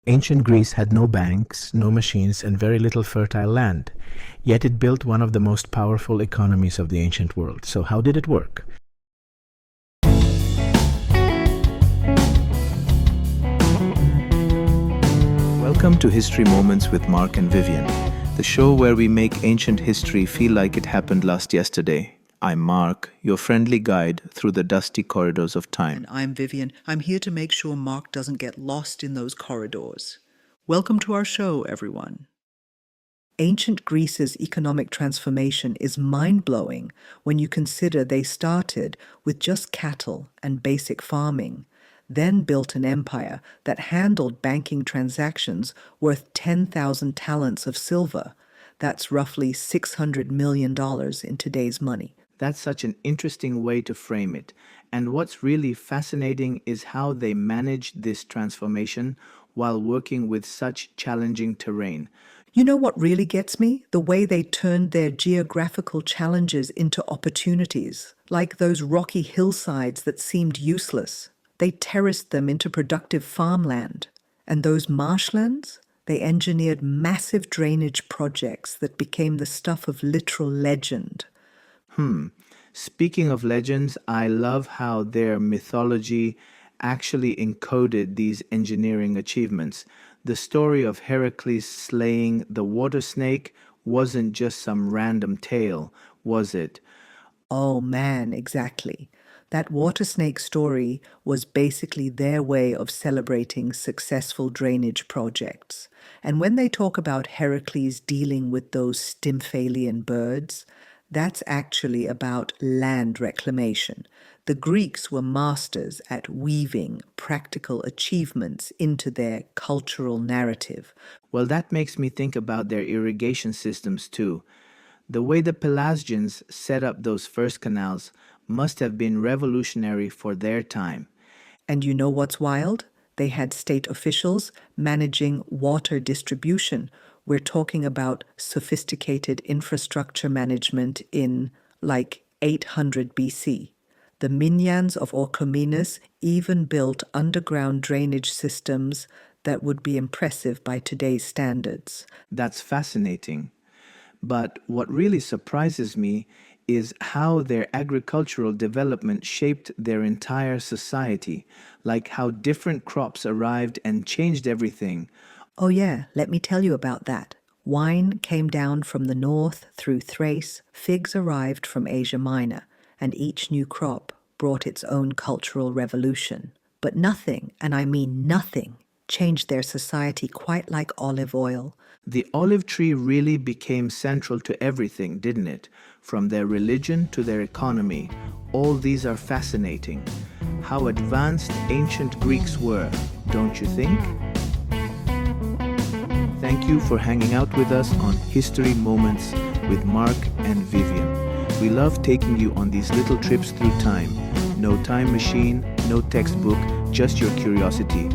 Ancient Greece had no banks, no machines, and very little fertile land. Yet it built one of the most powerful economies of the ancient world. So how did it work? Welcome to History Moments with Mark and Vivian, the show where we make ancient history feel like it happened last yesterday. I'm Mark, your friendly guide through the dusty corridors of time. And I'm Vivian. I'm here to make sure Mark doesn't get lost in those corridors. Welcome to our show, everyone. Ancient Greece's economic transformation is mind-blowing when you consider they started with just cattle and basic farming, then built an empire that handled banking transactions worth 10,000 talents of silver. That's roughly $600 million in today's money. That's such an interesting way to frame it. And what's really fascinating is how they managed this transformation while working with such challenging terrain. You know what really gets me? The way they turned their geographical challenges into opportunities, like those rocky hillsides that seemed useless. They terraced them into productive farmland. And those marshlands? They engineered massive drainage projects that became the stuff of literal legend. Speaking of legends, I love how their mythology actually encoded these engineering achievements. The story of Heracles slaying the water snake wasn't just some random tale, was it? Oh man, exactly. That water snake story was basically their way of celebrating successful drainage projects. And when they talk about Heracles dealing with those Stymphalian birds, that's actually about land reclamation. The Greeks were masters at weaving practical achievements into their cultural narrative. Well, that makes me think about their irrigation systems too. The way the Pelasgians set up those first canals must have been revolutionary for their time. And you know what's wild? They had state officials managing water distribution. We're talking about sophisticated infrastructure management in like 800 BC. The Minyans of Orchomenus even built underground drainage systems that would be impressive by today's standards. That's fascinating. But what really surprises me is how their agricultural development shaped their entire society, like how different crops arrived and changed everything. Oh yeah, let me tell you about that. Wine came down from the north through Thrace, figs arrived from Asia Minor, and each new crop brought its own cultural revolution. But nothing, and I mean nothing, changed their society quite like olive oil. The olive tree really became central to everything, didn't it? From their religion to their economy. All these are fascinating. How advanced ancient Greeks were, don't you think? Thank you for hanging out with us on History Moments with Mark and Vivian. We love taking you on these little trips through time. No time machine, no textbook, just your curiosity.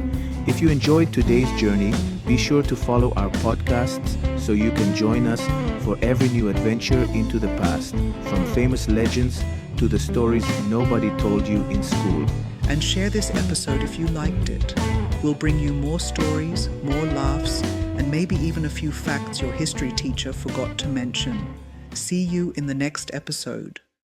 If you enjoyed today's journey, be sure to follow our podcasts so you can join us for every new adventure into the past, from famous legends to the stories nobody told you in school. And share this episode if you liked it. We'll bring you more stories, more laughs, and maybe even a few facts your history teacher forgot to mention. See you in the next episode.